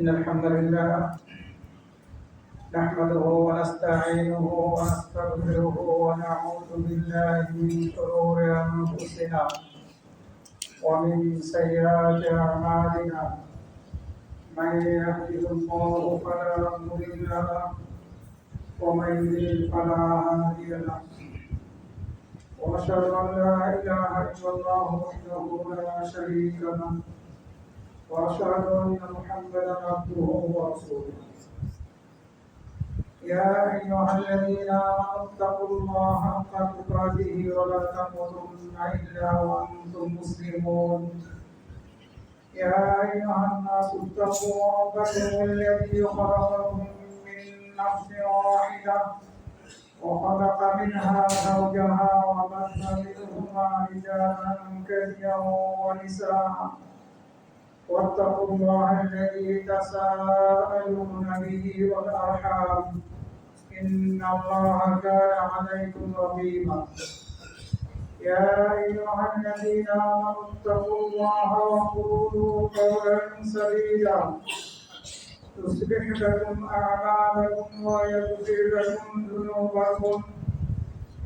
إن الحمد لله نحمده ونستعينه ونستغفره ونعوذ بالله من شرور أنفسنا ومن سيئات أعمالنا من يهده الله فلا مضل له ومن يضلل فلا هادي له وأشهد أن لا إله إلا الله وحده لا شريك له وأشهد أن محمدا عبده ورسوله يا أيها الذين آمنوا اتقوا الله حق تقاته ولا تموتن إلا وأنتم مسلمون يا أيها الناس اتقوا ربكم الذي خلقكم من نفس واحدة وخلق منها زوجها وبث منهما رجالا كثيرا ونساء واتقوا الله الذي تساءلون به والأرحام إن الله كان عليكم رقيبا يا أيها الذين آمنوا اتقوا الله وقولوا قولا سديدا يصلح لكم أعمالكم ويغفر لكم ذنوبكم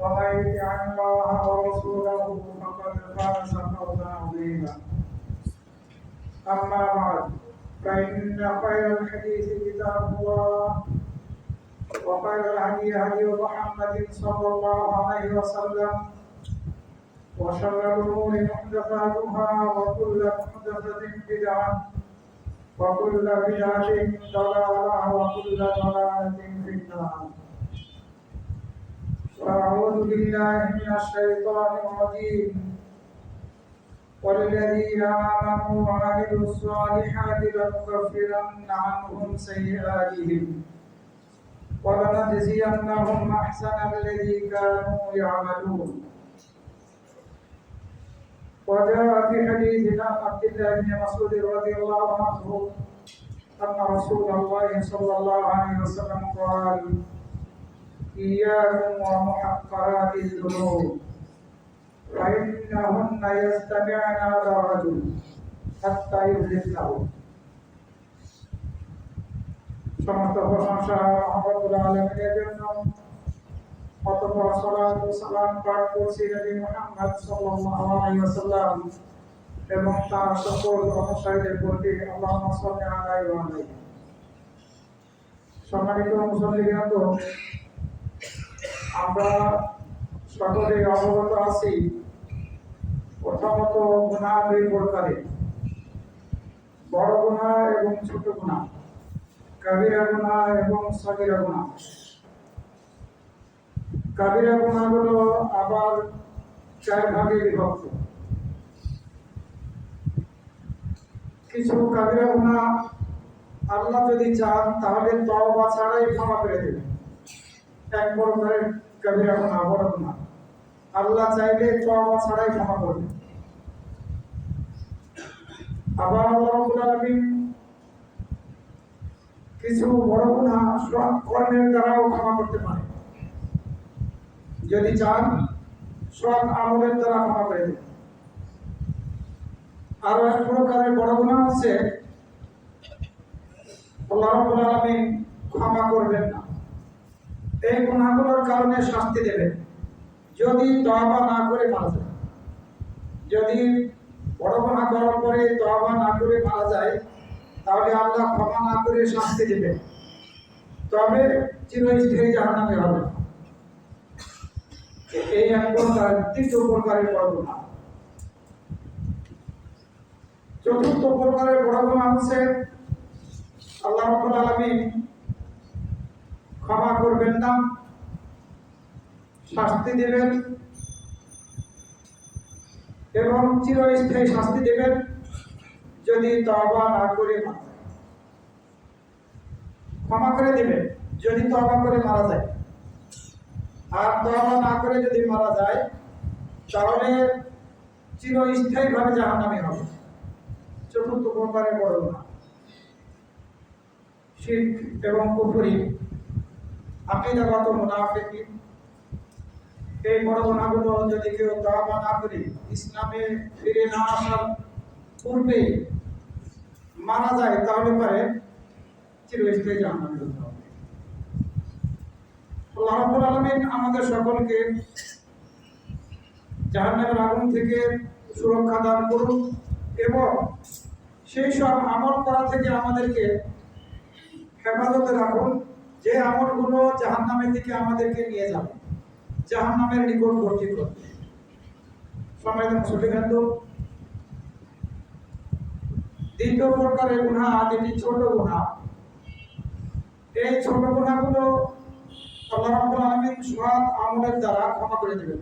ومن يطع الله ورسوله فقد فاز فوزا عظيما أما بعد فإن خير الحديث كتاب الله وخير الهدي هدي محمد صلى الله عليه وسلم وشر الأمور محدثاتها وكل محدثة بدعة وكل بدعة ضلالة وكل ضلالة في النار وأعوذ بالله من الشيطان الرجيم والذين آمنوا وعملوا الصالحات لنكفرن عنهم سيئاتهم ولنجزينهم أحسن الذي كانوا يعملون وجاء في حديث عبد الله بن مسعود رضي الله عنه أن رسول الله صلى الله عليه وسلم قال إياكم ومحقرات الذنوب فإنهن يستمعن على الرجل حتى يذله সমস্ত প্রশংসা রহমতুল আলামিনের জন্য অতঃপর সালাত ও সালাম পাঠ করছি নবী মুহাম্মদ সাল্লাল্লাহু আলাইহি ওয়াসাল্লাম এবং তার সকল অনুসারীদের প্রতি আল্লাহুম্মা সাল্লি আলাইহি ওয়া আলাইহি। সম্মানিত মুসল্লিগণ, আমরা সকলে অবগত আছি প্রথমত গুনাহ দুই প্রকারের, বড় গুনাহ এবং ছোট গুনাহ, কাবিরা গুনাহ এবং সগীরা গুনাহ। কাবিরা গুনাহগুলো আবার চার ভাগে বিভক্ত। কিছু কাবিরা গুনাহ আল্লাহ যদি চান তাহলে তওবা ছাড়াই ক্ষমা করে দেবেন। এক প্রকারের কাবিরা গুনাহ, বড় গুনাহ, আল্লাহ চাইলে তওবা ছাড়াই ক্ষমা করবেন। আবার আল্লাহ রাব্বুল আলামিন কিছু বড় গুনাহ সৎ কর্মের দ্বারাও ক্ষমা করতে পারে, যদি চান সৎ আমলের দ্বারা ক্ষমা করে দেবেন। আরো এক প্রকারের বড় গুনাহ আছে আল্লাহ রাব্বুল আলামিন ক্ষমা করবেন না, এই গুনাহগুলোর কারণে শাস্তি দেবেন যদি তওবা না করে মারা যায়। যদি বড় গুনাহ করার পরে তওবা না করে মারা যায় তাহলে আল্লাহ ক্ষমা না করে শাস্তি দেবেন, তবে চিরস্থায়ী জাহান্নামে হবে। এই এক প্রকার, তৃতীয় প্রকারের বড় গুনাহ। চতুর্থ প্রকারের বড় গুনাহ হচ্ছে আল্লাহ রাব্বুল আলামিন ক্ষমা করবেন না, শাস্তি দেবেন এবং চিরস্থায়ী শাস্তি দেবেন যদি তওবা না করে মারা যায়। ক্ষমা করে দিবেন যদি তওবা করে মারা যায়, আর তওবা না করে যদি মারা যায় তাহলে চিরস্থায়ীভাবে জাহান্নামে হবে। চতুর্থ প্রকারের বড় গুনাহ শিরক এবং কুফরি, আকীদাগত মুনাফিকি। এই বড় গুনাহগুলো যদি কেউ তওবা না করে ইসলামে ফিরে না আসার পূর্বে মারা যায় তাহলে পরে চিরস্থায়ী জাহান্নামে যেতে হবে। আল্লাহ রাব্বুল আলামিন আমাদের সকলকে জাহান্নামের আগুন থেকে সুরক্ষা দান করুন এবং সেই সব আমল করা থেকে আমাদেরকে হেফাজতে রাখুন যে আমলগুলো জাহান্নামের দিকে আমাদেরকে নিয়ে যাবে, জাহান্নামের নিকটবর্তী করবে। সম্মানিত মুসলিম, দ্বিতীয় প্রকারের গুনাহ যেটি ছোট গুনাহ, এই ছোট গুনাহগুলো আল্লাহ রাব্বুল আলামিন সৎ আমলের দ্বারা ক্ষমা করে দেবেন,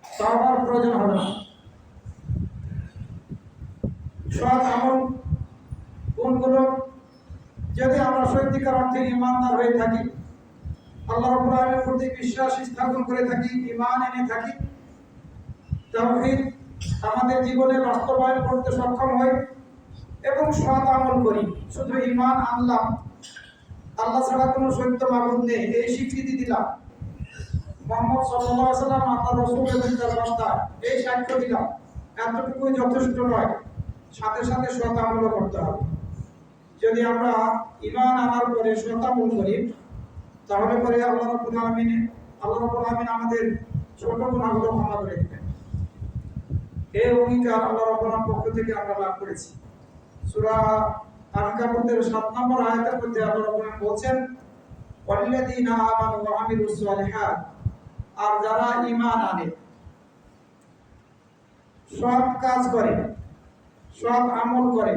তওবার প্রয়োজন হবে না। সৎ আমল কোনগুলো? যদি আমরা সত্যিকার অর্থে ঈমানদার হয়ে থাকি, আল্লাহ রাব্বুল আলামিনের প্রতি বিশ্বাস স্থাপন করে থাকি, ঈমান এনে থাকি, তাওহীদ আমাদের জীবনে বাস্তবায়ন করতে সক্ষম হই এবং সৎ আমল করি, শুধু ঈমান আনলাম, আল্লাহ ছাড়া কোনো সত্য মাবুদ নেই এই স্বীকৃতি দিলাম, মুহাম্মদ সাল্লাল্লাহু আলাইহি ওয়াসাল্লাম আল্লাহর রাসূল এবং তার বান্দা এই সাক্ষ্য দিলাম, এতটুকুই যথেষ্ট নয়, সাথে সাথে সৎ আমলও করতে হবে। যদি আমরা ঈমান আনার পরে সৎ আমল করি তাহলে পরে আল্লাহ রাব্বুল আলামিন আমাদের ছোট গুনাহগুলো ক্ষমা করে দিবেন। এই অঙ্গীকার আল্লাহ রাব্বুল আলামিনের পক্ষ থেকে আমরা লাভ করেছি। সূরা আনকাবুতের 7 নম্বর আয়াতের মধ্যে আল্লাহ রাব্বুল আলামিন বলেন, ওয়াল্লাযীনা আমানু ওয়া আমিলুস সালিহাত, আর যারা ঈমান আনে, সৎ কাজ করে, সৎ আমল করে,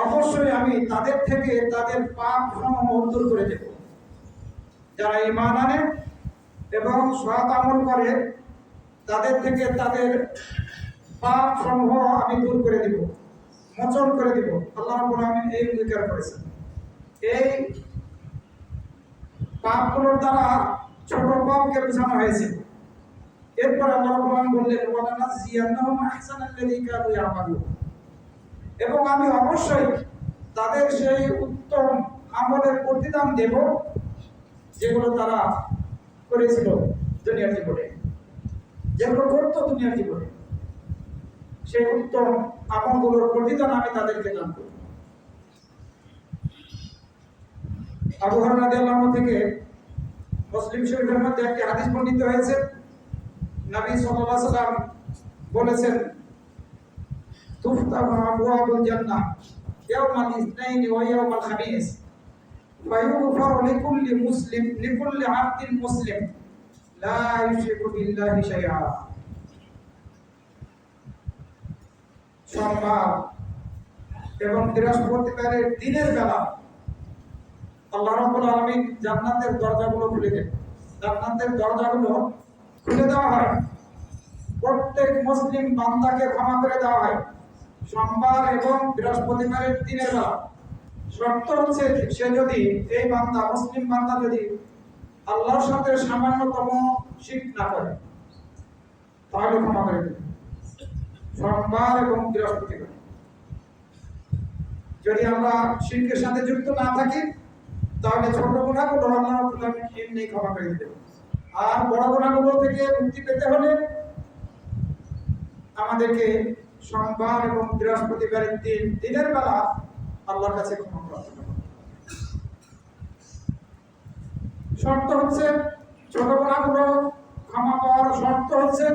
অবশ্যই আমি তাদের থেকে তাদের পাপ সমূহ দূর করে দেব। যারা ঈমান আনে এবং সৎ আমল করে তাদের থেকে তাদের পাপ সমূহ আমি দূর করে দেব, মোচন করে দেব। আল্লাহ রাব্বুল আলামিন এই অঙ্গীকার করেছেন। এই পাপগুলোর দ্বারা ছোট পাপকে বোঝানো হয়েছে। এরপর আল্লাহ রাব্বুল আলামিন বললেন, ওয়ালানাজিয়ান্নাহুম আহসানাল্লাযী কানু ইয়ামালুন, এবং আমি অবশ্যই তাদের সেই উত্তম আমলের প্রতিদান দেব যেগুলো তারা করেছিল দুনিয়ার জীবনে, যেগুলো করত দুনিয়ার জীবনে, সেই উত্তম আমলগুলোর প্রতিদান আমি তাদেরকে দান করব। আবু হুরায়রা রাদিয়াল্লাহু আনহু থেকে মুসলিম শরীফের মধ্যে একটি হাদিস বর্ণিত হয়েছে। নবী সাল্লাল্লাহু আলাইহি ওয়াসাল্লাম বলেছেন, তুফতাহু আবওয়াবুল জান্নাহ ইয়াওমাল ইসনাইন ওয়া ইয়াওমাল খামিস ফায়ুগফারু লিকুল্লি আবদিন মুসলিম লা ইউশরিকু বিল্লাহি শাইআ। সোমবার এবং বৃহস্পতিবারের দিনের বেলা আল্লাহ রাব্বুল আলামিন জান্নাতের দরজাগুলো খুলে দেন। জান্নাতের দরজাগুলো খুলে দেওয়া হয়, প্রত্যেক মুসলিম বান্দাকে ক্ষমা করে দেওয়া হয় সোমবার এবং বৃহস্পতিবারের দিনের বেলা। শর্ত হচ্ছে সে যদি, এই বান্দা, মুসলিম বান্দা যদি আল্লাহর সাথে সামান্যতম শিরক না করে তাহলে ক্ষমা করে দেবে সোমবার এবং বৃহস্পতিবার। যদি আমরা শিরকের সাথে যুক্ত না থাকি তাহলে ছোট গুনাহগুলো আল্লাহ রাব্বুল আলামিন এমনি ক্ষমা করে দেবেন। আর বড় গুনাহগুলো থেকে মুক্তি পেতে হলে আমাদেরকে সোমবার এবং বৃহস্পতিবারের দিনের বেলা আল্লাহর কাছে ক্ষমা প্রার্থনা করতে হবে। শর্ত হচ্ছে, ছোট গুনাহগুলো ক্ষমা পাওয়ার শর্ত হচ্ছে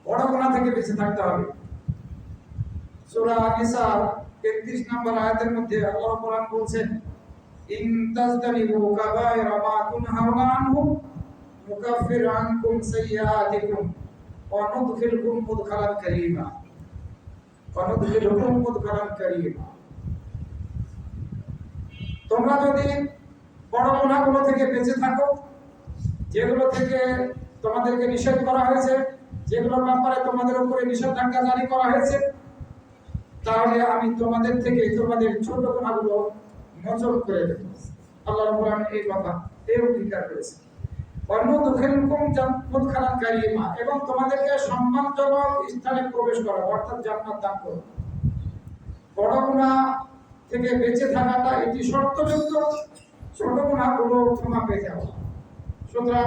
বড় গুনাহ থেকে বেঁচে থাকতে হবে। সূরা নিসা 33 নম্বর আয়াতের মধ্যে আল্লাহ রাব্বুল আলামিন বলেন, ইন তাজতানিবু কাবায়রা মা তুনহাউনা আনহু নুকাফির আনকুম সাইয়্যাতিকুম ওয়া নুদখিলকুম মুদখালান কারীমা ওয়া নুদখিলকুম মুদখালান কারীমা। তোমরা যদি বড় গুনাহগুলো থেকে বেঁচে থাকো, যেগুলো থেকে তোমাদেরকে নিষেধ করা হয়েছে, যেগুলোর ব্যাপারে তোমাদের উপরে নিষেধাজ্ঞা জারি করা হয়েছে, তাহলে আমি তোমাদের থেকে তোমাদের ছোট গুনাহগুলো মোচন করে দেব। আল্লাহ রাব্বুল আলামিন এই কথা এই অঙ্গীকার করেছেন। ওয়ানুদখিলকুম মুদখালান কারীমা, এবং তোমাদেরকে সম্মানজনক স্থানে প্রবেশ করা, অর্থাৎ জান্নাত দান করব। বড় গুনাহ থেকে বেঁচে থাকাটা এটি শর্তযুক্ত, ছোট গুনাহগুলো ক্ষমা পেয়ে যাওয়া। সুতরাং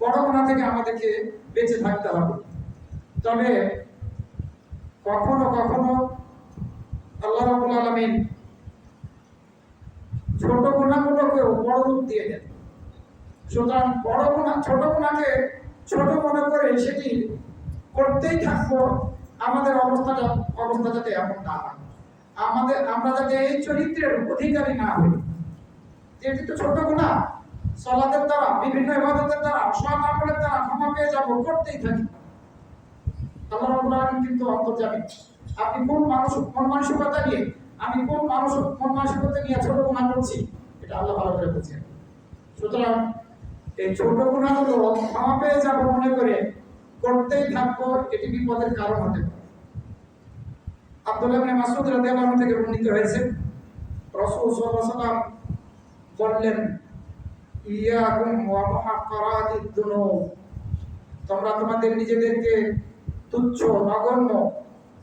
বড় গুনাহ থেকে আমাদেরকে বেঁচে থাকতে হবে। তবে কখনো কখনো আল্লাহ রাব্বুল আলামিন ছোট গুনাহগুলোকেও বড় রূপ দিয়ে দেন। সুতরাং বড় গুনাহ ছোট গুনাহকে ছোট মনে করে সেটি করতেই থাকবো, আমাদের অবস্থা যাতে এমন না হয়, আমরা যাতে এই চরিত্রের অধিকারী না হই। যেটি তো ছোট গুনাহ, সালাতের দ্বারা, বিভিন্ন ইবাদতের দ্বারা, সৎ আমলের দ্বারা ক্ষমা পেয়ে যাব, করতেই থাকি। আল্লাহ রাব্বুল আলামিন কিন্তু অন্তর্যামী। আপনি কোন মন মানসিকতা নিয়ে, আমি কোন মন মানসিকতা নিয়ে ছোট গুনাহ করছি, এটা আল্লাহ ভালো করে বুঝেন। সুতরাং এই ছোট গুনাহগুলো ক্ষমা পেয়ে যাব মনে করে করতেই থাকবো, এটি বিপদের কারণ হতে পারে। আব্দুল্লাহ ইবনে মাসউদ রাদিয়াল্লাহু আনহু থেকে বর্ণিত হয়েছে, রাসূল সাল্লাল্লাহু আলাইহি ওয়াসাল্লাম বললেন, ইয়াকুম ওয়া মুহাক্কারাতিদ দুনুব, তোমরা তোমাদের নিজেদেরকে তুচ্ছ, নগণ্য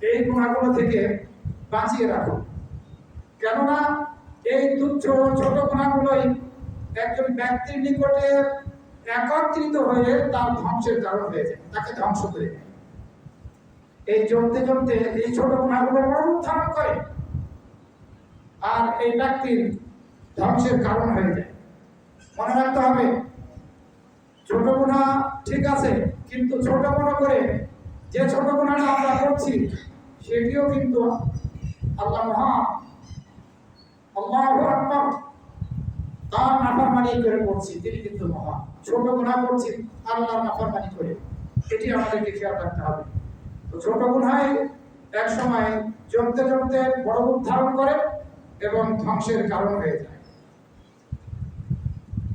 এই গুনাহগুলো থেকে বাঁচিয়ে রাখো। কেননা এই তুচ্ছ ছোট গুনাহগুলোই একজন ব্যক্তির নিকটে একত্রিত হয়ে তার ধ্বংসের কারণ হয়ে যায়, তাকে ধ্বংস করে দেয়। এই জমতে জমতে এই ছোট গুনাহগুলো বড় রূপ ধারণ করে আর এই ব্যক্তির ধ্বংসের কারণ হয়ে যায়। মনে রাখতে হবে, ছোট গুনাহ ঠিক আছে, কিন্তু ছোট মনে করে যে ছোট গুনাহটা আমরা করছি সেটিও কিন্তু আল্লাহ মহান, আল্লাহু আকবার, তার নাফরমানি করে করছি, তিনি কিন্তু মহান। ছোট গুনাহ করছি আল্লাহর নাফরমানি করে, এটি আমাদেরকে খেয়াল রাখতে হবে। তো ছোট গুনাহ এক সময় জমতে জমতে বড় রূপ ধারণ করে এবং ধ্বংসের কারণ হয়ে যায়।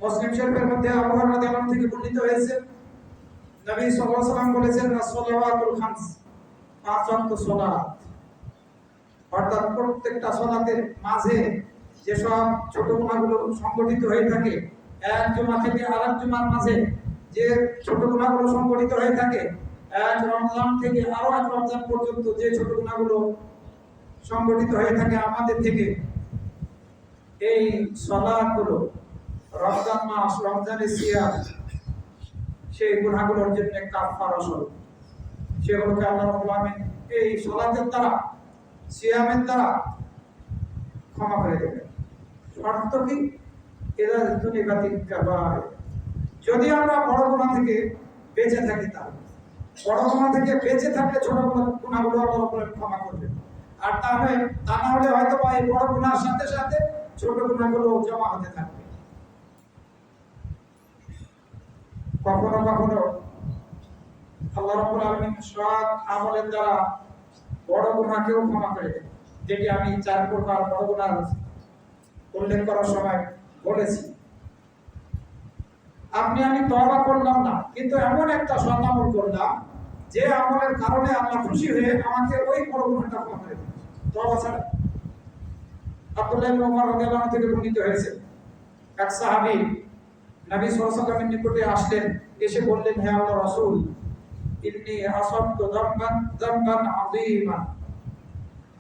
মুসলিম শরীফের মধ্যে আবু হুরায়রা রাদিয়াল্লাহু আনহু থেকে বর্ণিত হয়েছে, নবী সাল্লাল্লাহু আলাইহি ওয়াসাল্লাম বলেছেন, as-salawatul khams, পাঁচ ওয়াক্ত সালাত, অর্থাৎ প্রত্যেকটা সালাতের মাঝে যেসব ছোট গুনাহগুলো সংগঠিত হয়ে থাকে, এক জুমা থেকে আরেক জুমার মাঝে যে ছোট গুনাহগুলো সংগঠিত হয়ে থাকে, এক রমজান থেকে আরো এক রমজান পর্যন্ত যে ছোট গুনাহগুলো সংগঠিত হয়ে থাকে আমাদের থেকে, এই সালাতগুলো রমজান মাস, রমজানের সিয়াম, সেই গুনাহগুলোর জন্য কাফারা স্বরূপ। সেগুলোকে আল্লাহ রাব্বুল আলামিন এই সালাতের দ্বারা, সিয়ামের দ্বারা ক্ষমা করে দেবেন। শর্ত কি? এরা দুনিয়াতিক কাবায়, যদি আমরা বড় গুনাহ থেকে বেঁচে থাকি, তাহলে বড় গুনাহ থেকে বেঁচে থাকলে ছোট গুনাহগুলো আল্লাহ রাব্বুল আলামিন ক্ষমা করবেন। আর তা না হলে হয়তো বা এই বড় গুনাহের সাথে সাথে ছোট গুনাহগুলো জমা হতে থাকবে। কখনো কখনো আল্লাহ রাব্বুল আলামিন সৎ আমলের দ্বারা বড় গুনাহকেও ক্ষমা করে দেন, যেটি আমি 4 প্রকার বড় গুনাহ উল্লেখ করার সময় বলেছি। আমি তওবা করলাম না, কিন্তু এমন একটা সৎ আমল করলাম যে আমলের কারণে আল্লাহ খুশি হয়ে আমাকে ওই বড় গুনাহটা ক্ষমা করে দেন, তওবা ছাড়া। আব্দুল্লাহ ইবনে ওমর রাদিয়াল্লাহু আনহু থেকে বর্ণিত হয়েছে, এক সাহাবী নবী সাল্লাল্লাহু আলাইহি ওয়াসাল্লামের নিকটে আসলেন, এসে বললেন, হে আল্লাহর রাসূল, ইন্নী আসাবতু যামবান আযীমান,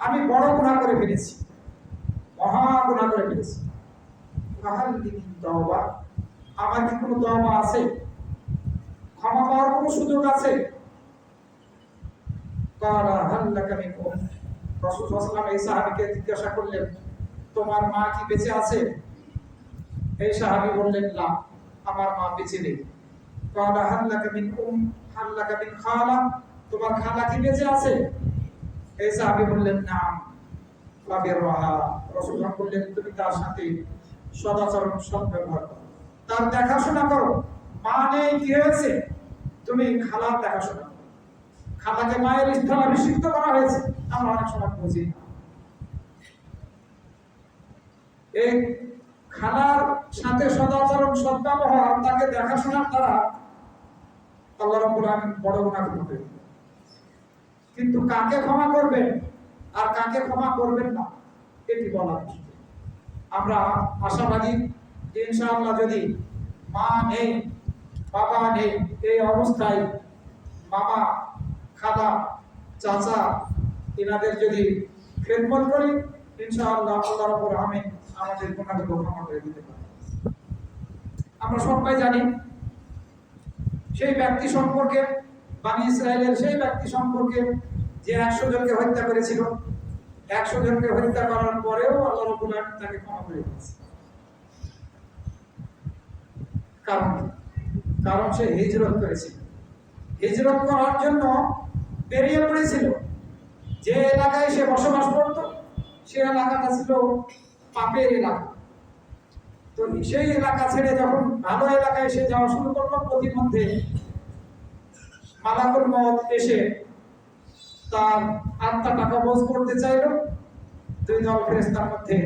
আমি বড় গুনাহ করে ফেলেছি, মহা গুনাহ করে ফেলেছি। ফাহাল লি মিন তাওবা, আমার কি কোনো তওবা আছে, ক্ষমা পাওয়ার কোনো সুযোগ আছে? ক্বালা হাল লাকা মিন রাসূল সাল্লাল্লাহু আলাইহি ওয়াসাল্লাম এই সাহাবীকে জিজ্ঞাসা করলেন, তোমার মা কি বেঁচে আছে? এই সাহাবী বললেন, না, আমার মা বেঁচে নেই। ক্বালা হাল লাকা মিন হাল লাকা মিন খালা, তোমার খালা কি বেঁচে আছে? এই সাহাবী বললেন, না। ফাবিরহা, রাসূলুল্লাহ বললেন, তুমি তার সাথে সদাচরণ, সদ্ব্যবহার করো, তার দেখাশোনা করো। মা নেই, কি হয়েছে? তুমি খালার দেখাশোনা করো। খালাকে মায়ের স্থলে অভিষিক্ত করা হয়েছে, আমরা অনেক সময় বুঝি না। এই খালার সাথে সদাচরণ, সদ্ব্যবহার, তাকে দেখাশোনার দ্বারা আল্লাহ রাব্বুল আলামিন বড় গুনাহ ক্ষমা করে দিবেন। কিন্তু কাকে ক্ষমা করবেন আর কাকে ক্ষমা করবেন না, এটি বলা মুশকিল। আমরা আশাবাদী যে ইনশাআল্লাহ যদি মা নেই, বাবা নেই, এই অবস্থায় মামা, খালা, চাচা এনাদের যদি খেদমত করি, ইনশাআল্লাহ আল্লাহ রাব্বুল আলামিন আমাদের গুনাহগুলো ক্ষমা করে দিতে পারেন। আমরা সবাই জানি সেই ব্যক্তি সম্পর্কে, বনী ইসরাইলের সেই ব্যক্তি সম্পর্কে যে 100 জনকে হত্যা করেছিল, 100 জনকে হত্যা করার পরেও আল্লাহ রাব্বুল আলামিন তাকে ক্ষমা করে দিয়েছে। কারণ সে হিজরত করেছিল। হিজরত করার জন্য বেরিয়ে পড়েছিল। যে এলাকায় সে বসবাস করত সে এলাকাটা ছিল পাপের এলাকা। তো সেই এলাকা ছেড়ে যখন ভালো এলাকায় সে যাওয়া শুরু করলো, প্রতিমধ্যে মালাকুল মউত এসে তার আত্মাটা কবজ করতে চাইল। দুই দল ফেরেশতার মধ্যে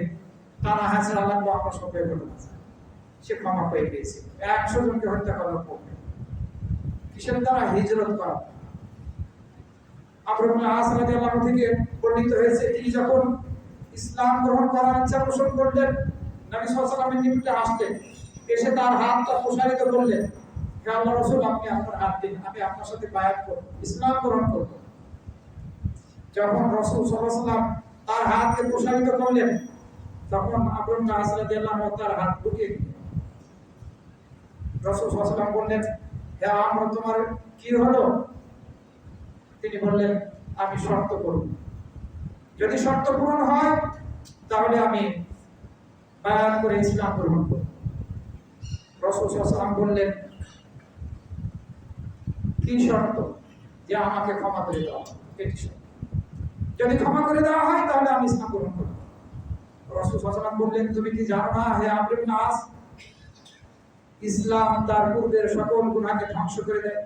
টানা হাসরা লাগলো, আমরা সবাই বলে সে ক্ষমা পেয়ে গিয়েছে 100 জনকে হত্যা করার পর। কিসের দ্বারা? হিজরত করা। আমর ইবনে আস রাদিয়াল্লাহু থেকে বর্ণিত হয়েছে, তিনি যখন ইসলাম গ্রহণ করার ইচ্ছা পোষণ করলেন, নবী সাল্লাল্লাহু আলাইহি ওয়াসাল্লামের নিকটে আসলেন, এসে তার হাতটা প্রসারিত করলেন, হে আল্লাহর রাসূল, আপনি আপনার হাত দিন, আমি আপনার সাথে বায়াত করব, ইসলাম গ্রহণ করব। যখন রাসূল সাল্লাল্লাহু আলাইহি ওয়াসাল্লাম তার হাতকে প্রসারিত করলেন, তখন আমর ইবনে আস রাদিয়াল্লাহু আনহু তার হাত ঢুকিয়ে দিলেন। রাসূল সাল্লাল্লাহু আলাইহি ওয়াসাল্লাম বললেন, হে আমর, তোমার কি হলো? তিনি বললেন, আমি শর্ত করব, যদি শর্ত পূরণ হয় তাহলে আমি বায়াত করে ইসলাম গ্রহণ করব। রাসূল সাল্লাল্লাহু আলাইহি ওয়াসাল্লাম বললেন, কি শর্ত? যে আমাকে ক্ষমা করে দাও, এটি শর্ত। যদি ক্ষমা করে দেওয়া হয় তাহলে আমি ইসলাম গ্রহণ করব। রাসূল সাল্লাল্লাহু আলাইহি ওয়াসাল্লাম বললেন, তুমি কি জানো না হে আমর ইবনে আস, ইসলাম তার পূর্বের সকল গুনাহকে ধ্বংস করে দেয়।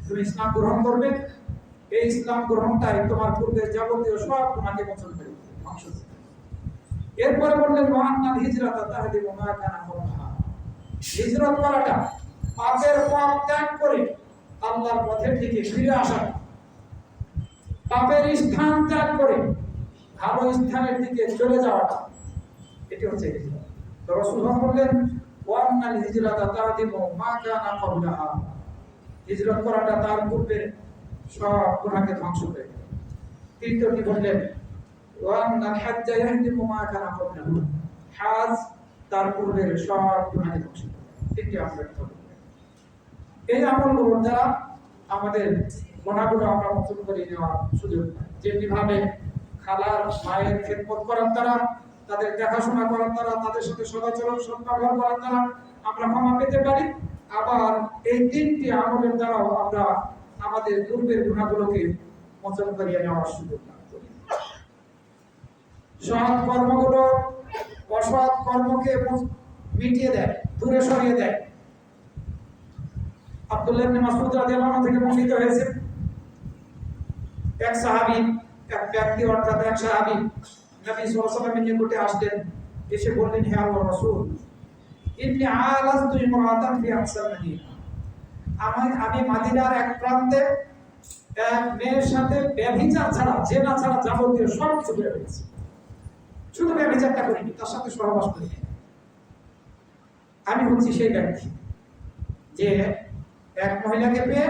তুমি ইসলাম গ্রহণ করবে, এই ইসলাম গ্রহণটাই তোমার পূর্বের যাবতীয় সব গুনাহকে মোচন করে দেবে, ধ্বংস করে দেবে। এরপরে বললেন, ওয়ান্নাল হিজরাতা তাহদিমু মা কানা কবলাহা, হিজরত করাটা পাপের পথ ত্যাগ করে আল্লাহর পথের দিকে ফিরে আসা, পাপের স্থান ত্যাগ করে ভালো স্থানের দিকে চলে যাওয়াটা, এটি হচ্ছে হিজরত। তো রাসূলুল্লাহ বললেন, ওয়ান্নাল হিজরাতা তাহদিমু মা কানা কবলাহা, হিজরত করাটা তার পূর্বের সব গুনাহকে ধ্বংস করে দেয়। তৃতীয়টি বললেন, ওয়ান্নাল হাজ্জা ইয়াহদিমু মা কানা কবলাহু, হজ তার পূর্বের সব গুনাহকে ধ্বংস করে দেয়। তিনটি আমল করতে হবে। এই আমলগুলোর দ্বারা আমাদের গুনাহগুলো আমরা মোচন করে নেওয়ার সুযোগ পাই। যেমনি ভাবে খালার মায়ের খেদমত করার দ্বারা, তাদের দেখাশোনা করার দ্বারা, তাদের সাথে সদাচরণ সদ্ব্যবহার করার দ্বারা আমরা ক্ষমা পেতে পারি, আবার এই তিনটি আমলের দ্বারাও আমরা আমাদের পূর্বের গুনাহগুলোকে মোচন করিয়ে নেওয়ার সুযোগ লাভ করি। সৎ কর্মগুলো অসৎ কর্মকে মিটিয়ে দেয়, দূরে সরিয়ে দেয়। আব্দুল্লাহ ইবনে মাসউদ রাদিয়াল্লাহু আনহু থেকে বর্ণিত হয়েছে, এক সাহাবী, এক ব্যক্তি অর্থাৎ এক সাহাবী নবী সাল্লাল্লাহু আলাইহি ওয়াসাল্লামের নিকটে আসলেন, এসে বললেন, হে আল্লাহর রাসূল, ইন্নী আলাযতু ইমরাতান ফি আকসাল মাদিনা, আমি মদিনার এক প্রান্তে এক মেয়ের সাথে ব্যভিচার ছাড়া, জেনা ছাড়া যাবতীয় সব কিছু করে ফেলেছি। শুধু ব্যভিচারটা করিনি, তার সাথে সহবাস করিনি। আমি হচ্ছি সেই ব্যক্তি যে এক মহিলাকে পেয়ে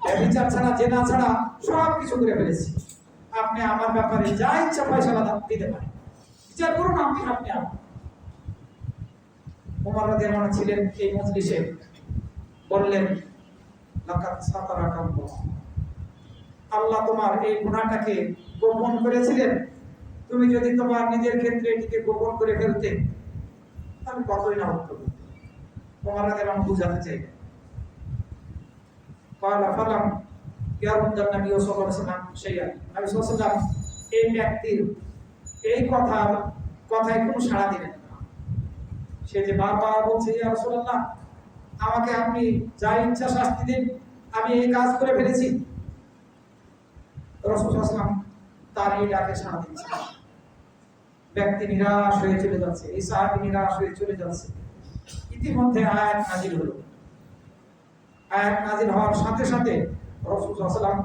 ব্যভিচার ছাড়া, জেনা ছাড়া সব কিছু করে ফেলেছি। আপনি আমার ব্যাপারে যা ইচ্ছা ফয়সালা দিতে পারেন, বিচার করুন আপনি। ওমর রাদিয়াল্লাহু আনহু ছিলেন এই মজলিসে, বললেন, লাকাদ সাতারাকাল্লাহ, আল্লাহ তোমার এই গুনাহটাকে গোপন করেছিলেন। তুমি যদি তোমার নিজের ক্ষেত্রে এটিকে গোপন করে ফেলতে, আমি কতই না উত্তর দিতাম। ওমর রাদিয়াল্লাহু আনহু বুঝাতে চাইলেন, ক্বালা ফালাম ইয়ারুদ্দান নবী সাল্লাল্লাহু আলাইহি ওয়াসাল্লাম শাইআন, নবী সাল্লাল্লাহু আলাইহি ওয়াসাল্লাম এই ব্যক্তির এই কথায় কোনো সাড়া দিলেন না। সে যে বারবার বলছে, ইয়া রাসূলুল্লাহ, আমাকে আপনি যা ইচ্ছা শাস্তি দিন, আমি এই কাজ করে ফেলেছি। রাসূল সাল্লাল্লাহু আলাইহি ওয়াসাল্লাম তার এই ডাকে সাড়া দিচ্ছেন। ব্যক্তি নিরাশ হয়ে চলে যাচ্ছে, এই সাহাবী নিরাশ হয়ে চলে যাচ্ছে। ইতিমধ্যে আয়াত নাযিল হলো। আয়াত নাযিল হওয়ার সাথে সাথে রাসূল সাল্লাল্লাহু আলাইহি ওয়াসাল্লাম,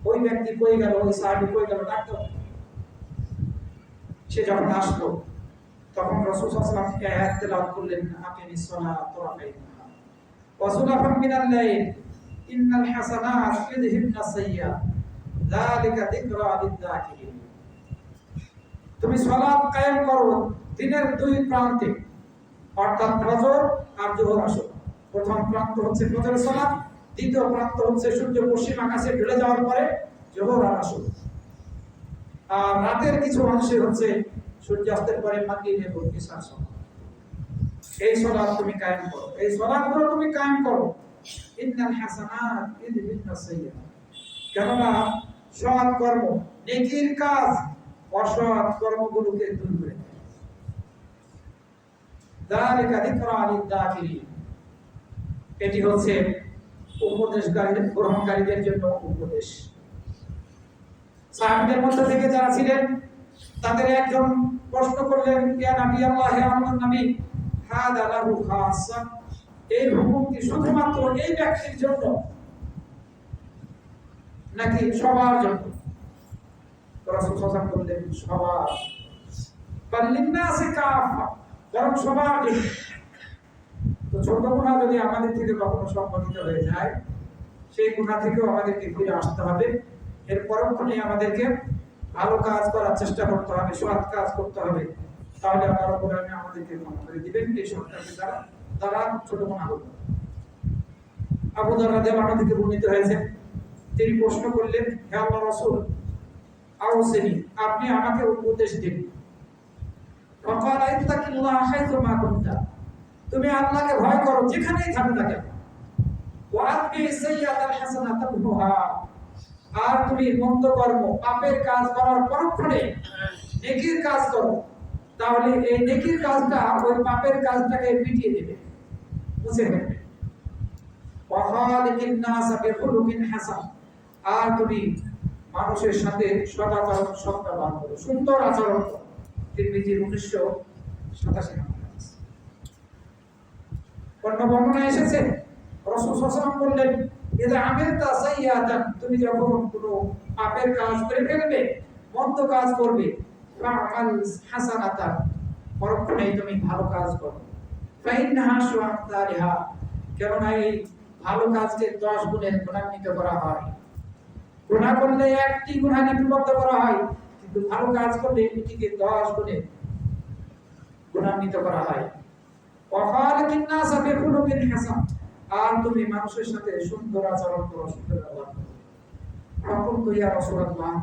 ওই ব্যক্তি কই গেল, ওই সাহাবী কই গেল, ডাকতো। সে যখন আসলো, তখন রাসূল সাল্লাল্লাহু আলাইহি ওয়াসাল্লাম আয়াত তেলাওয়াত করলেন, আকিমিস সালাত তারাফাইহা ওয়া সুলাফাম মিনাল লাইল ইন্নাল হাসানাত ইউযহিবনা সাইয়্যাত যালিকা যিকরা লিয-যাকিরিন। তুমি সালাত কায়েম করো দিনের দুই প্রান্তে, অর্থাৎ ফজর আর যোহর আসর। প্রথম প্রান্ত হচ্ছে ফজরের সালাত, দ্বিতীয় প্রান্ত হচ্ছে সূর্য পশ্চিম আকাশে ঢলে যাওয়ার পরে যোহর আর আসর। আর রাতের কিছু অংশে হচ্ছে সূর্যাস্তের পরে মাগরিব এবং ইশার সময়। এই সালাত তুমি কায়েম করো, এই সালাতগুলো তুমি কায়েম করো। ইন্নাল হাসানাত ইউযহিবুন সাইয়্যাত, কেননা সৎ কর্ম, নেকির কাজ অসৎ কর্মগুলোকে দূর করে দেয়। যালিকা যিকরা লিয-যাকিরিন, এটি হচ্ছে উপদেশকারীদের, গ্রহণকারীদের জন্য উপদেশ। সাহাবীদের মধ্যে থেকে যারা ছিলেন তাদের একজন প্রশ্ন করলেন, ইয়া নবী আল্লাহ, হে আল্লাহর নবী, হাদা লাহু খাসা, এই হুকুম কি শুধুমাত্র এই ব্যক্তির জন্য নাকি সবার জন্য? রাসূল সাল্লাল্লাহু আলাইহি ওয়াসাল্লাম বললেন সবার। বাল্লিন্নাসি কাফা, কারণ সবার জন্য। তো ছোট গুনাহ যদি আমাদের থেকে কখনো সংঘটিত হয়ে যায়, সেই গুনাহ থেকেও আমাদেরকে ফিরে আসতে হবে। এর পরক্ষণে আমাদেরকে ভালো কাজ করার চেষ্টা করতে হবে, সৎ কাজ করতে হবে। তাহলে আল্লাহ রাব্বুল আলামিন আমাদেরকে ক্ষমা করে দিবেন এই সৎ কাজের দ্বারা ছোট গুনাহ হবে। আবু যর রাদিয়াল্লাহু আনহু থেকে বর্ণিত হয়েছে, তিনি প্রশ্ন করলেন, হে আল্লাহর রাসূল, আউসিনি, আপনি আমাকে উপদেশ দিন। ফাকাল ইত্তাকিল্লাহ হাইথুমা কুনতা, তুমি আল্লাহকে ভয় করো যেখানেই থাকো না কেন। ওয়া আতবি সাইয়্যাতাল হাসানাতা তামহুহা, আর তুমি মন্দ কর্ম, পাপের কাজ করার পরক্ষণে নেকির কাজ করো, তাহলে এই নেকির কাজটা ওই পাপের কাজটাকে মিটিয়ে দেবে, মুছে দেবে। ওয়া খালিকিন নাস বিখুলুকিন হাসান, আর তুমি মানুষের সাথে সদাচরণ সদ্ব্যবহার করো, সুন্দর আচরণ করো। তিরমিজি 1987 নম্বর হাদিস। অন্য বর্ণনায় এসেছে রাসূল সাল্লাল্লাহু আলাইহি ওয়াসাল্লাম বললেন, ইযা আমিলতা সাইয়্যাতান, তুমি যখন কোনো পাপের কাজ করে ফেলবে, মন্দ কাজ করবে, ফাআল হাসানাতান, পরক্ষণেই তুমি ভালো কাজ করো। ফাইন্নাহা শুআতালিহা, কেননা এই ভালো কাজকে 10 গুণের গুণান্বিত করা হয়। গুনাহ করলে একটি গুনাহ লিপিবদ্ধ করা হয়, কিন্তু ভালো কাজ করলে এটিকে 10 গুণে গুণান্বিত করা হয়। ওয়া খালিকিন নাস বিখুলুকিন হাসান, আর তুমি মানুষের সাথে সুন্দর আচরণ করো, সুন্দর ব্যবহার করো। ফাকুলতু ইয়া রাসূলুল্লাহ,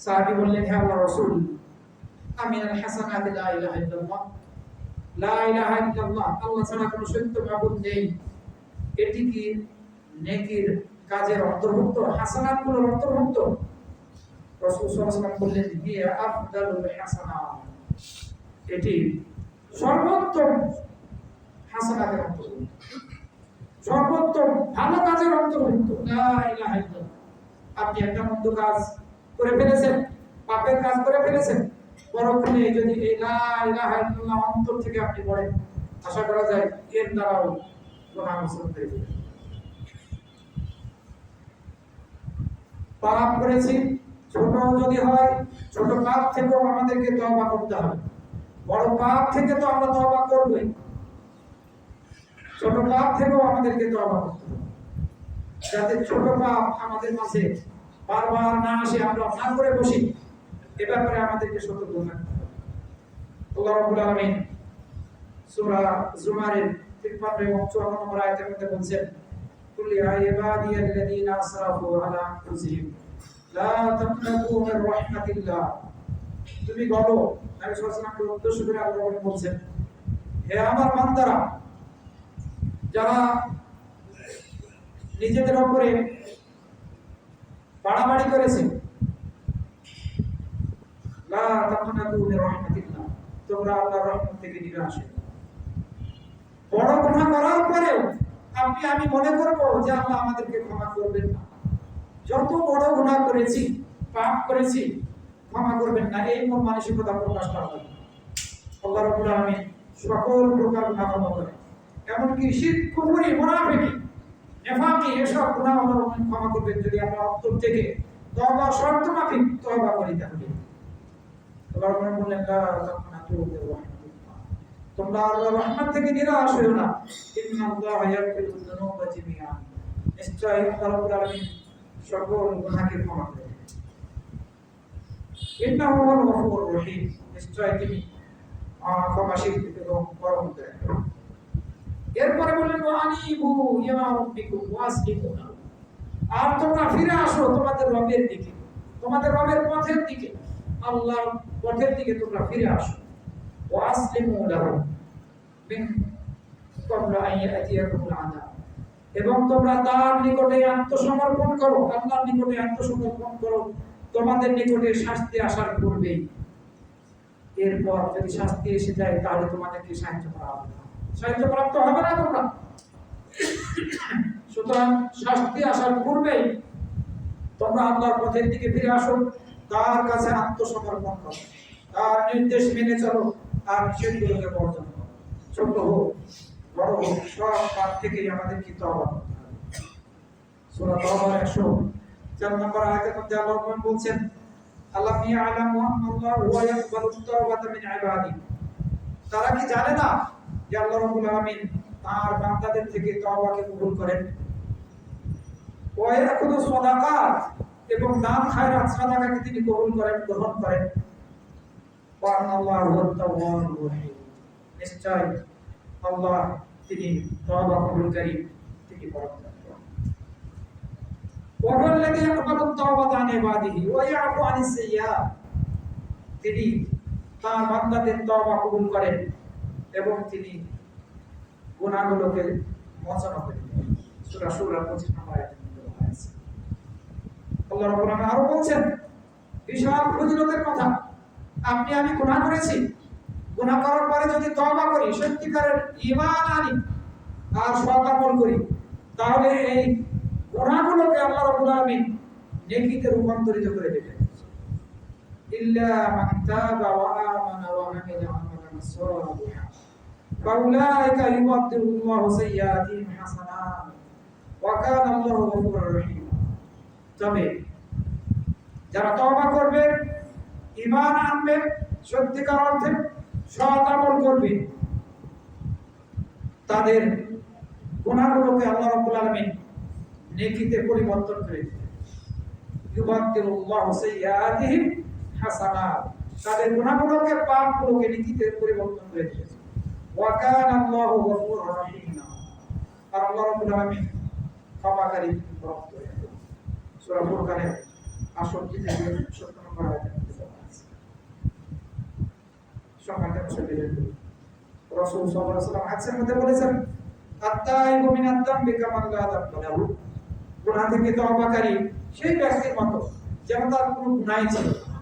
সাহাবী বললেন, হে আল্লাহর রাসূল, আমিনাল হাসানাতি লা ইলাহা ইল্লাল্লাহ, লা ইলাহা ইল্লাল্লাহ, আল্লাহ ছাড়া কোনো সত্য মাবুদ নেই, এটি কি নেকির কাজের অন্তর্ভুক্ত, হাসানাতগুলোর অন্তর্ভুক্ত? রাসূল সাল্লাল্লাহু আলাইহি ওয়াসাল্লাম বললেন, হিয়া আফদালুল হাসানাত, এটি সর্বোত্তম হাসানাতের অন্তর্ভুক্ত, সর্বোত্তম ভালো কাজের অন্তর্ভুক্ত। লা ইলাহা ইল্লাল্লাহ, আপনি একটা মন্দ কাজ করে ফেলেছেন, পাপের কাজ করে ফেলেছেন, পরক্ষণে যদি এই লা ইলাহা ইল্লাল্লাহ অন্তর থেকে আপনি পড়েন, আশা করা যায় এর দ্বারাও গুনাহ মোচন হয়ে যাবে। পাপ করেছি, ছোট যদি হয়, ছোট পাপ থেকেও আমাদেরকে তওবা করতে হবে। বড় পাপ থেকে তো আমরা তওবা করবই, ছোট পাপ থেকেও আমাদেরকে তওবা করতে হবে, যাতে ছোট পাপ আমাদের মাঝে বারবার না আসে, আমরা না করে বসি। এ ব্যাপারে আমাদেরকে সতর্ক থাকতে হবে। আল্লাহ রাব্বুল আলামিন সূরা জুমারের 53 এবং 54 নম্বর আয়াতের মধ্যে বলেন, কুল ইয়া ইবাদিয়াল্লাযীনা আসরাফু আলা আনফুসিহিম লা তাকনাতু মির রাহমাতিল্লাহ, তুমি বলো, নবী সাল্লাল্লাহু আলাইহি ওয়াসাল্লামকে উদ্দেশ্য করে আল্লাহ বলেন, হে আমার বান্দারা, যারা নিজেদের উপরে বাড়াবাড়ি করেছে, লা তাকনাতু মির রাহমাতিল্লাহ, তোমরা আল্লাহর রহমত থেকে নিরাশ হও। বড় গুনাহ করার পরেও আমি মনে করব যে আল্লাহ আমাদেরকে ক্ষমা করবেন না, যত বড় গুনাহ করেছি, পাপ করেছি, ক্ষমা করবেন না, এই মন মানসিকতা প্রকাশ করা হবে। আল্লাহ রাব্বুল আলামিন সকল প্রকার গুনাহ ক্ষমা করেন, এমনকি শিরক, কুফরি, মুনাফিকি, নেফাকি, এসব গুনাহ আল্লাহ ক্ষমা করবেন যদি আমরা অন্তর থেকে তওবা শর্ত মাফিক তওবা করি। তাহলে আল্লাহ রাব্বুল বললেন, লা তাকনাতু মির রাহমাতিল্লাহ, তোমরা আল্লাহর রহমত থেকে নিরাশ হও না। ইন্নাল্লাহা ইয়াগফিরুয যুনুবা জামিআন, নিশ্চয়ই আল্লাহ রাব্বুল আলামিন সকল গুনাহকে ক্ষমা করেন। ইন্নাহু হুয়াল গফুরুর রহিম, নিশ্চয়ই তিনি ক্ষমাশীল এবং পরম দয়ালু। এরপরে বললেন, ওয়া আনিবু ইলা রাব্বিকুম ওয়াসলিমু, আর তোমরা ফিরে আসো তোমাদের রবের দিকে, তোমাদের রবের পথের দিকে, আল্লাহর পথের দিকে তোমরা ফিরে আসো। ওয়াসলিমু লাহু মিন ক্বাবলি আন ইয়াতিয়াকুমুল আযাব, এবং তোমরা তার নিকটে আত্মসমর্পণ করো, আল্লাহর নিকটে আত্মসমর্পণ করো তোমাদের নিকটে শাস্তি আসার পূর্বেই। এরপর যদি শাস্তি এসে যায় তাহলে তোমাদেরকে সাহায্য করা হবে না, সাহায্য প্রাপ্ত হবে না তোমরা। সুতরাং শাস্তি আসার পূর্বেই তোমরা আল্লাহর পথের দিকে ফিরে আসো, তার কাছে আত্মসমর্পণ করো, তার নির্দেশ মেনে চলো, আর সেগুলোকে বর্জন করো। ছোট হোক বড় হোক, সব পাপ থেকেই আমাদেরকে তওবা করতে হবে। সূরা তাওবার 104 নম্বর আয়াতের মধ্যে আল্লাহ বলছেন, আল্লাহ ইয়ালামু আন্নাল্লাহু ওয়া ইয়াকবালুত তাওবাতা মিন ইবাদিহি, তারা কি জানে না যে আল্লাহ রাব্বুল আলামিন তার বান্দাদের থেকে তওবাকে কবুল করেন। ওয়া ইয়াকুযু সাদাকাত, এবং দান খায়রাত সাদাকাকে তিনি কবুল করেন, গ্রহণ করেন। ওয়া আন্নাল্লাহু হুয়াত তাওয়াবুর রহিম, নিশ্চয় আল্লাহ তিনি তওবা কবুলকারী, তিনি পরমদয়ালু। ওয়া হুয়াল্লাযী ইয়াকবালুত তাওবাতা আন ইবাদিহি ওয়া ইয়াফু আনিস সাইয়্যাত, তিনি তার বান্দাদের তওবা কবুল করেন এবং তিনি গুনাহগুলোকে মোচন করেন। সূরা শুরা 25 নম্বর আয়াতে বলা আছে। আল্লাহ রাব্বুল আলামিন আরো বলছেন বিশাল ফজিলতের কথা, আপনি আমি গুনাহ করেছি, গুনাহ করার পরে যদি তওবা করি, সত্যিকারের ঈমান আনি আর সৎ আমল করি, তাহলে এই গুনাহগুলোকে আল্লাহ রাব্বুল আলামিন নেকিতে রূপান্তরিত করে দেবেন। ইল্লা মান তাবা ওয়া আমানা ওয়া আমিলা আমালান সালিহান ফাউলাইকা ইউবাদদিলুল্লাহু সাইয়্যাতিহিম হাসানাত ওয়া কানা আল্লাহু গফুরুর রহিম। তবে যারা তওবা করবে, ঈমান আনবে, সত্যিকার অর্থে সৎ আমল করবে, তাদের গুনাহগুলোকে আল্লাহ রাব্বুল আলামিন নেকিতে পরিবর্তন করে দেবেন। ইউবাদদিলুল্লাহু সাইয়্যাতিহিম হাসানাত, তাদের গুনাহগুলোকে, পাপগুলোকে নেকিতে পরিবর্তন করে দেবেন। ওয়া কানা আল্লাহু গফুরুর রহিম, আর আল্লাহ রাব্বুল আলামিন ক্ষমাকারী, পরম দয়ালু। সূরা ফুরকানের 68 থেকে 70 নম্বর আয়াতে বলা আছে। সম্মানিত মুসলিম, রাসূল সাল্লাল্লাহু আলাইহি ওয়াসাল্লাম হাদিসের মধ্যে বলেছেন, আত-তাইবু মিনাদ দামবি কামান লা দামবা লাহু, গুনাহ থেকে তওবাকারী সেই ব্যক্তির মতো যেন তার কোনো গুনাহই ছিল না।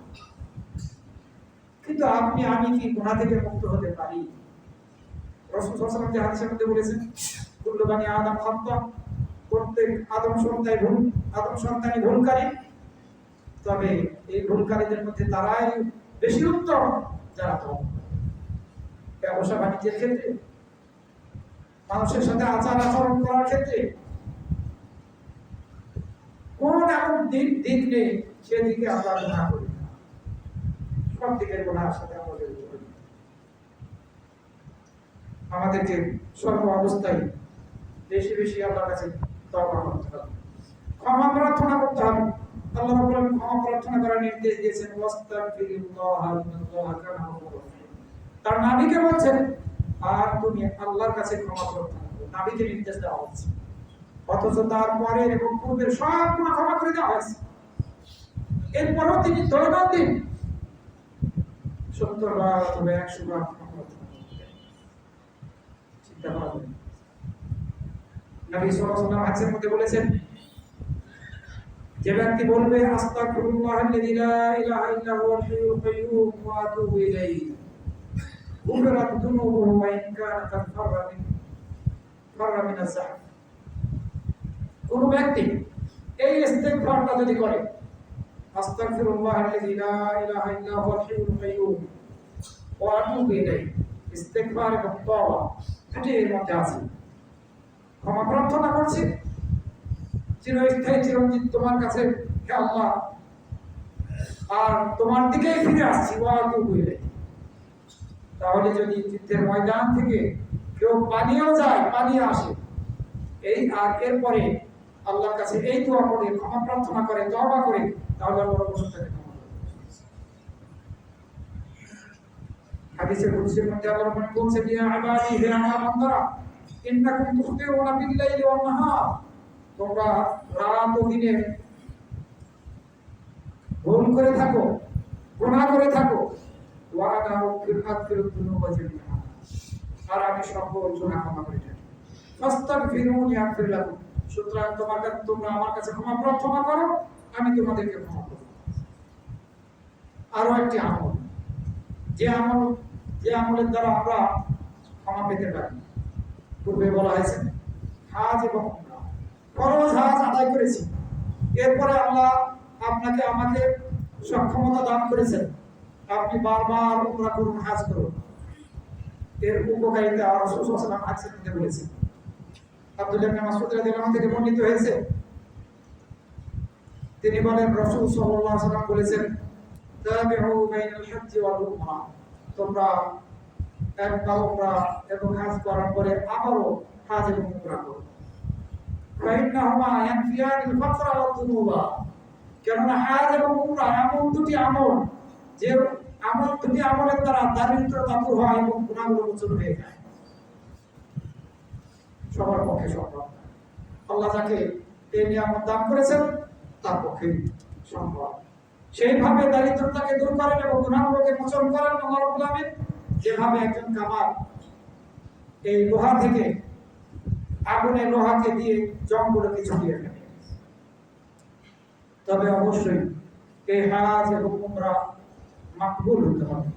কিন্তু আপনি আমি কি গুনাহ থেকে মুক্ত হতে পারি? রাসূল সাল্লাল্লাহু আলাইহি ওয়াসাল্লাম যে হাদিসের মধ্যে বলেছেন, কুল্লু বানি আদম খাতা, প্রত্যেক আদম সন্তানই ভুলকারী, তবে এই ভুলকারীদের মধ্যে তারাই বেশি উত্তম যারা তওবা করে। ব্যবসা বাণিজ্যের ক্ষেত্রে, মানুষের সাথে আচার আচরণ করার ক্ষেত্রে কোন এমন দিক নেই সেদিকে আমরা গুনাহ করি না, সব দিকের গুনাহের সাথে আমরা জড়িত। আমাদেরকে সর্ব অবস্থায় বেশি বেশি আল্লাহর কাছে তওবা করতে হবে, ক্ষমা প্রার্থনা করতে হবে। আল্লাহ রাব্বুল আলামিন ক্ষমা প্রার্থনা করার নির্দেশ দিয়েছেন, ওয়াস্তাগফিরুল্লাহ ইন্নাল্লাহা কানা গফুরুর রহিম। তার নবীকে বলছেন, আর তুমি আল্লাহর কাছে ক্ষমা প্রার্থনা করো, নবীকে নির্দেশ দেওয়া হচ্ছে। অথচ তার পরের এবং পূর্বের সব গুনাহ ক্ষমা করে দেওয়া হয়েছে। এরপরও তিনি দৈনন্দিন 70 বার অথবা 100 বার ক্ষমা প্রার্থনা করতেন। চিন্তা করুন, নবী সাল্লাল্লাহু আলাইহি ওয়াসাল্লাম হাদিসের মধ্যে বলেছেন, যে ব্যক্তি বলবে আস্তাগফিরুল্লাহাল্লাযী লা ইলাহা ইল্লা হুয়াল হাইয়ুল কাইয়্যুম ওয়া আতুবু ইলাইহি গুফিরাত যুনুবুহু ওয়া ইন কানা কাদ ফাররা মিনাজ যাহফ। কোন ব্যক্তি এই ইস্তিগফারটা যদি করে, আস্তাগফিরুল্লাহাল্লাযী লা ইলাহা ইল্লা হুয়াল হাইয়ুল কাইয়্যুম ওয়া আতুবু ইলাইহি, ইস্তিগফার এবং তওবা দুটি এর মধ্যে আছে। ক্ষমা প্রার্থনা করছি, চিরস্থায়ী চিরঞ্জিত তোমার কাছে হে আল্লাহ, আর তোমার দিকেই ফিরে আসছি, ওয়া আতুবু ইলাইহি। তাহলে যদি যুদ্ধের ময়দান থেকে কেউ পালিয়েও যায়, পালিয়ে আসে, এই আর এরপরে আল্লাহর কাছে এই দোয়া করে, ক্ষমা প্রার্থনা করে, তওবা করে, তাহলে আল্লাহ রাব্বুল আলামিন তাকে ক্ষমা করবেন। হাদিসে কুদসির মধ্যে আল্লাহ রাব্বুল আলামিন বলছেন, ইয়া ইবাদি, হে আমার বান্দারা, ইন্নাকুম তুখতিউনা বিল-লাইলি ওয়ান-নাহার, তোমরা রাত ও দিনে ভুল করে থাকো, গুনাহ করে থাকো, ওয়াদা আগফিরু যুনুবা জামিআ, আর আমি সকল গুনাহ ক্ষমা করে থাকি। ফাস্তাগফিরুনি আগফির লাকুম, সুতরাং তোমরা আমার কাছে ক্ষমা প্রার্থনা করো, আমি তোমাদেরকে ক্ষমা করব। আরো একটি আমল, যে আমলের দ্বারা আমরা ক্ষমা পেতে পারি, পূর্বে বলা হয়েছে হাজ এবং উমরা। ফরজ হাজ আদায় করেছি, এরপরে আল্লাহ আপনাকে আমাকে সক্ষমতা দান করেছেন, আপনি বারবার উমরা করুন, হাজ করুন। এর উপকারিতা রাসূল সাল্লাল্লাহু আলাইহি ওয়াসাল্লাম হাদিসের মধ্যে বলেছেন। আব্দুল্লাহ ইবনে মাসউদ রাদিয়াল্লাহু আনহু থেকে বর্ণিত হয়েছে, তিনি বলেন রাসূল সাল্লাল্লাহু আলাইহি ওয়াসাল্লাম বলেছেন, তাবিউ বাইনাল হজ্জ ওয়াল উমরা, তোমরা একবার উমরা এবং হজ করার পরে আবারও হজ এবং উমরা করো। ফাইন্নাহুমা ইয়ানফিয়ানিল ফাকরা ওয়াদ দুনুবা, কেননা হজ এবং উমরা এমন দুটি আমল, যে দুটি আমলের দ্বারা দারিদ্রতা দূর হয় এবং গুনাহগুলো মোচন হয়ে যায়। সবার পক্ষে সম্ভব, আল্লাহ যাকে এই নিয়ামত দান করেছেন তার পক্ষে সম্ভব। সেইভাবে দারিদ্রতাকে দূর করেন এবং গুনাহগুলোকে মোচন করেন আল্লাহ রাব্বুল আলামিন। যেভাবে একজন কামার এই লোহা থেকে আগুনে লোহাকে দিয়ে জংগুলোকে ছড়িয়ে ফেলে, তবে অবশ্যই এই হজ এবং উমরা মাকবুল হতে হবে,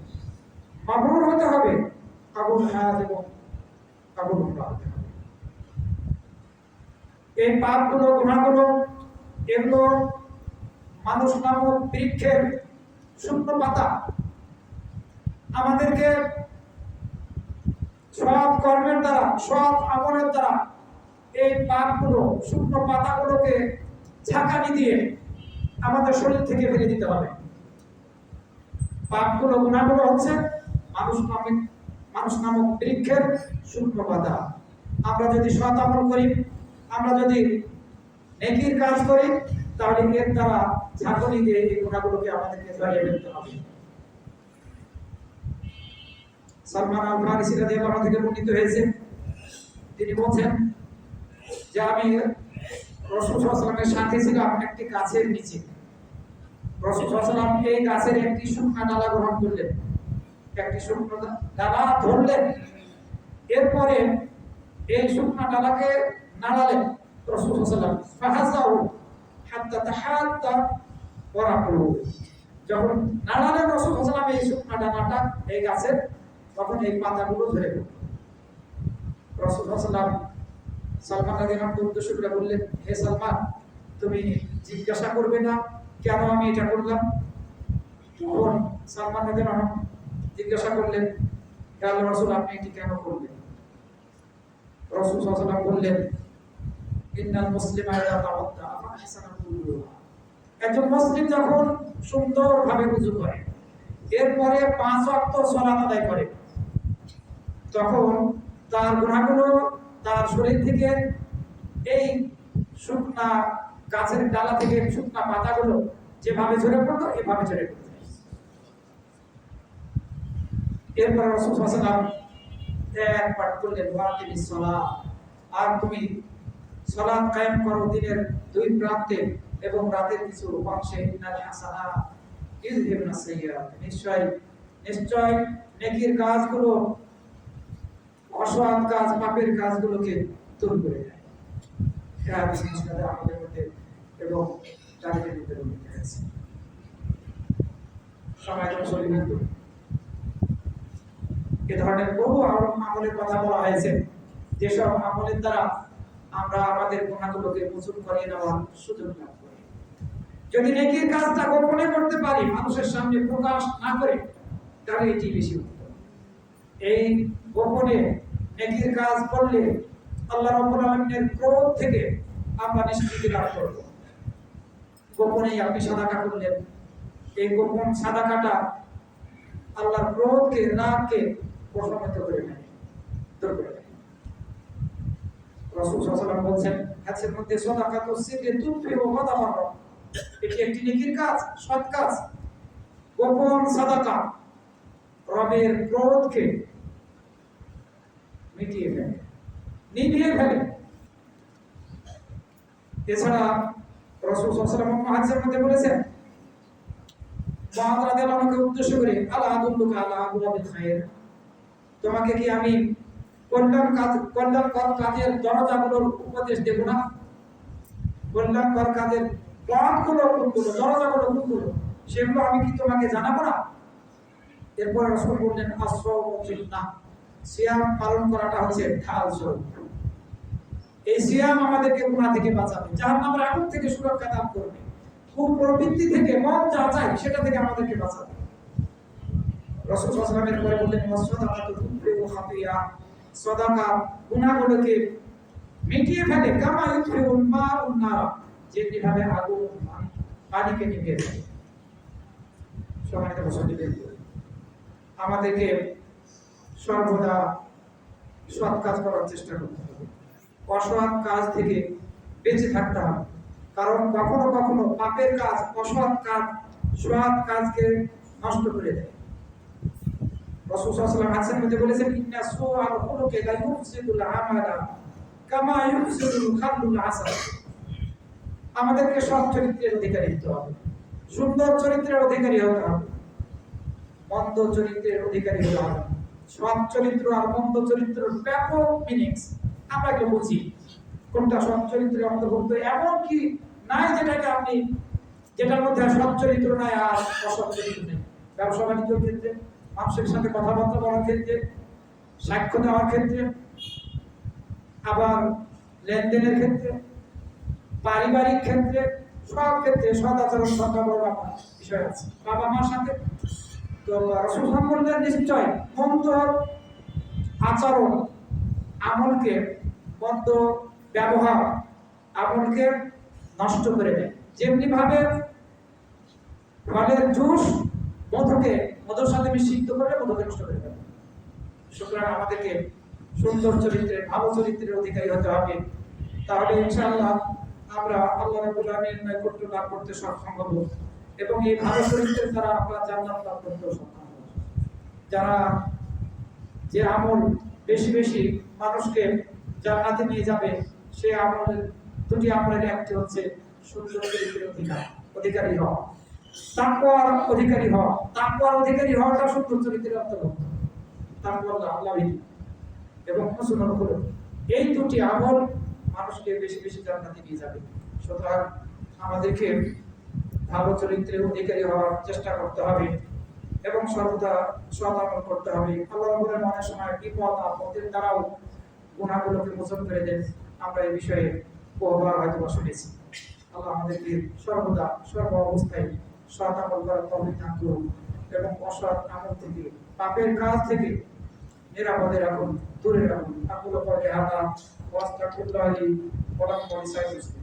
মাবরুর হতে হবে, কাবুল হজ এবং কাবুল উমরা হতে হবে। এই পাপগুলো, গুনাহগুলো, এগুলো মানুষ নামক বৃক্ষের শুকনো পাতা। আমাদেরকে সৎ কর্মের দ্বারা, সৎ আমলের দ্বারা এই পাপগুলো, শুকনো পাতাগুলোকে ঝাঁকানি দিয়ে আমাদের শরীর থেকে ফেলে দিতে হবে। পাপগুলো, গুনাহগুলো হচ্ছে মানুষ নামক বৃক্ষের শুকনো পাতা। আমরা যদি সৎ আমল করি, আমরা যদি নেকির কাজ করি, তাহলে এর দ্বারা ঝাঁকুনি দিয়ে এই গুনাহগুলোকে আমাদেরকে সরিয়ে ফেলতে হবে। সালমান আল ফারিসি রাদিয়াল্লাহু আনহু থেকে বর্ণিত হয়েছে, তিনি বলেন যে আমি রাসূল সাল্লাল্লাহু আলাইহি ওয়াসাল্লামের সাথে ছিলাম একটি গাছের নিচে। রাসূল সাল্লাল্লাহু আলাইহি ওয়াসাল্লাম এই গাছের একটি শুকনা ডালা গ্রহণ করলেন, একটি শুকনো ডালা ধরলেন, এরপরে এই শুকনা ডালাকে নাড়ালেন রাসূল সাল্লাল্লাহু আলাইহি ওয়াসাল্লাম, ফাহাযাহু হাত্তা তাহাত্তা ওয়ারাকুহু। যখন নাড়ালেন রাসূল সাল্লাল্লাহু আলাইহি ওয়াসাল্লাম এই শুকনা ডালাটা এই গাছের, তখন এই পাতাগুলো ধরে গেল। রাসূল সাল্লাল্লাহু আলাইহি ওয়াসাল্লাম সালমান রাদিয়াল্লাহু আনহু উদ্দেশ্য করে বললেন, হে সালমান, তুমি জিজ্ঞাসা করবে না কেন আমি এটা করলাম? তখন সালমান রাদিয়াল্লাহু আনহু জিজ্ঞাসা করলেন, হে আল্লাহর রাসূল, আপনি এটি কেন করলেন? রাসূল সাল্লাল্লাহু আলাইহি ওয়াসাল্লাম বললেন, ইন্নাল মুসলিমা ইযা তাওয়াদ্দা ফাহসানা উযুহু, একজন মুসলিম যখন সুন্দরভাবে ওযু করে, এরপরে 5 ওয়াক্ত সালাত আদায় করে, তখন তার গুনাহগুলো তার শরীর থেকে এই শুকনা গাছের ডালা থেকে শুকনা পাতাগুলো যেভাবে ঝরে পড়লো, এভাবে ঝরে পড়ে যায়। এরপর রাসূল সাল্লাল্লাহু আলাইহি ওয়াসাল্লাম এক পাঠ করলেন, ওয়াকিমিস সালাত, আর তুমি সালাত কায়েম করো দিনের 2 প্রান্তে এবং রাতের কিছু অংশে। ইন্নাল হাসানাত ইউযহিবুনাস সাইয়্যাত, নিশ্চয় নেকির কাজগুলো অসৎ কাজ, পাপের কাজগুলোকে দূর করে দেয়। এটা হাদিস মুসনাদে আমাদের মধ্যে এবং তারিখের মধ্যে উল্লেখ আছে। সমাজের মুসলিমদের এ ধরনের বহু আমলের কথা বলা হয়েছে, যেসব আমলের দ্বারা আমরা আমাদের গুনাহগুলোকে মোচন করিয়ে নেওয়ার সুযোগ লাভ করি। যদি নেকির কাজটা গোপনে করতে পারি, মানুষের সামনে প্রকাশ না করে, তাহলে এটি বেশি উত্তম। এই গোপনে নেকির কাজ করলে আল্লাহ রাব্বুল আলামিনের ক্রোধ থেকে আমরা নিষ্কৃতি লাভ করব। গোপনেই আপনি সাদাকা করলেন, এই গোপন সাদাকাটা আল্লাহর ক্রোধকে, রাগকে প্রশমিত করে নেয়, দূর করে নেয়। রাসূল সাল্লাল্লাহু আলাইহি ওয়াসাল্লাম বলেন হাদিসের মধ্যে, সাদাকাতুস সিররি তুফিউ গাদাবার রব, এটি একটি নেকির কাজ, সৎ কাজ। গোপন সাদাকা রবের ক্রোধকে মিটিয়ে ফেলে, নিভিয়ে ফেলে। এছাড়া রাসূল সাল্লাল্লাহু আলাইহি ওয়াসাল্লাম হাদিসের মধ্যে বলেছেন, মুআয রাদিয়াল্লাহু আনহুকে উদ্দেশ্য করে, আলা আদুল্লুকা আলা আবওয়াবিল খায়র, তোমাকে কি আমি কল্যাণকর কাজের দরজাগুলোর উপদেশ দেব না? কল্যাণকর কাজের পথগুলো কোনগুলো, দরজাগুলো কোনগুলো, সেগুলো আমি কি তোমাকে জানাবো না? এরপর রাসূল বললেন, আসসাওমু ফিন্নাহ, সিয়াম পালন করাটা হচ্ছে ঢাল স্বরূপ। এই সিয়াম আমাদেরকে গুনাহ থেকে বাঁচাবে, জাহান্নামের আগুন থেকে সুরক্ষা দান করবে, কুপ্রবৃত্তি থেকে, মন যা চায় সেটা থেকে আমাদেরকে বাঁচাবে। রাসূল সাল্লাল্লাহু আলাইহি ওয়াসাল্লাম পরে বললেন, ওয়াসসাদাকাতু তুফরিউ খাতিয়া, সাদাকা গুনাহগুলোকে মিটিয়ে ফেলে, কামা ইউতফিউল মাউন নার, যেভাবে আগুন পানিকে নিভিয়ে দেয়। সম্মানিত মুসল্লিবৃন্দ, আমাদেরকে সর্বদা সৎ কাজ করার চেষ্টা করতে হবে, অসৎ কাজ থেকে বেঁচে থাকতে হবে। কারণ কখনো কখনো পাপের কাজ, অসৎ কাজ সৎ কাজকে নষ্ট করে দেয়। রাসূল সাল্লাল্লাহু আলাইহি ওয়াসাল্লাম হাদিসের মধ্যে বলেছেন, ইন্না সুআল খুলুকি লা ইউফসিদুল আমালা কামা ইউফসিদুল খালুল আসাল। আমাদেরকে সৎ চরিত্রের অধিকারী হতে হবে, সুন্দর চরিত্রের অধিকারী হতে হবে, মন্দ চরিত্রের অধিকারী হতে হবে। সৎ চরিত্র আর মন্দ চরিত্রের ব্যাপক মিনিংস আমরা কি বুঝি, কোনটা সৎ চরিত্রের অন্তর্ভুক্ত, এমন কি নাই যেটাকে আপনি, যেটার মধ্যে সৎ চরিত্র নাই আর অসৎ চরিত্র নেই। ব্যবসা বাণিজ্যের ক্ষেত্রে, মানুষের সাথে কথাবার্তা বলার ক্ষেত্রে, সাক্ষ্য দেওয়ার ক্ষেত্রে, আবার লেনদেনের ক্ষেত্রে, পারিবারিক ক্ষেত্রে, সব ক্ষেত্রে সদাচরণ সদা বড় বিষয় আছে। বাবা মার সাথে তো রাসূল বললেন, নিশ্চয় মন্দ আচরণ আমলকে, মন্দ ব্যবহার আমলকে নষ্ট করে দেয়, যেমনি ভাবে ফলের জুস মধুর সাথে মিশ্রিত করে মধুকে নষ্ট করে দেয়। সুতরাং আমাদেরকে সুন্দর চরিত্রের, ভালো চরিত্রের অধিকারী হতে হবে, তাহলে ইনশাআল্লাহ আমরা আল্লাহ রাব্বুল আলামিনের নৈকট্য লাভ করতে সক্ষম হব এবং এই ভালো চরিত্রের দ্বারা আমরা জান্নাত লাভ করতে সক্ষম হব। যারা যে আমল বেশি বেশি মানুষকে জান্নাতে নিয়ে যাবে, সে আমলের দুটি আমলের একটি হচ্ছে সুন্দর চরিত্রের অধিকারী হওয়া, তাকওয়ার অধিকারী হওয়া। তাকওয়ার অধিকারী হওয়াটা সুন্দর চরিত্রের অন্তর্ভুক্ত। তাকওয়া আল্লাহ ভীতি এবং হুসনুল খুলুক, এই দুটি আমল মানুষকে বেশি বেশি জান্নাতে নিয়ে যাবে। সুতরাং আমাদেরকে ভালো চরিত্রের অধিকারী হওয়ার চেষ্টা করতে হবে এবং সর্বদা সৎ আমল করতে হবে। আল্লাহ রাব্বুল আলামিন অনেক সময় বিপদ আপদের দ্বারাও গুনাহগুলোকে মোচন করে দেন। আমরা এই বিষয়ে বহুবার হয়তো শুনেছি। আল্লাহ আমাদেরকে সর্বদা সর্ব অবস্থায় সৎ আমল করার তৌফিক দান করুন এবং অসৎ আমল থেকে, পাপের কাজ থেকে নিরাপদে রাখুন, দূরে রাখুন। আকুলু কওলি হাযা ওয়া আস্তাগফিরুল্লাহ লি ওয়া লাকুম ওয়া লিসাইরিল মুসলিমিন।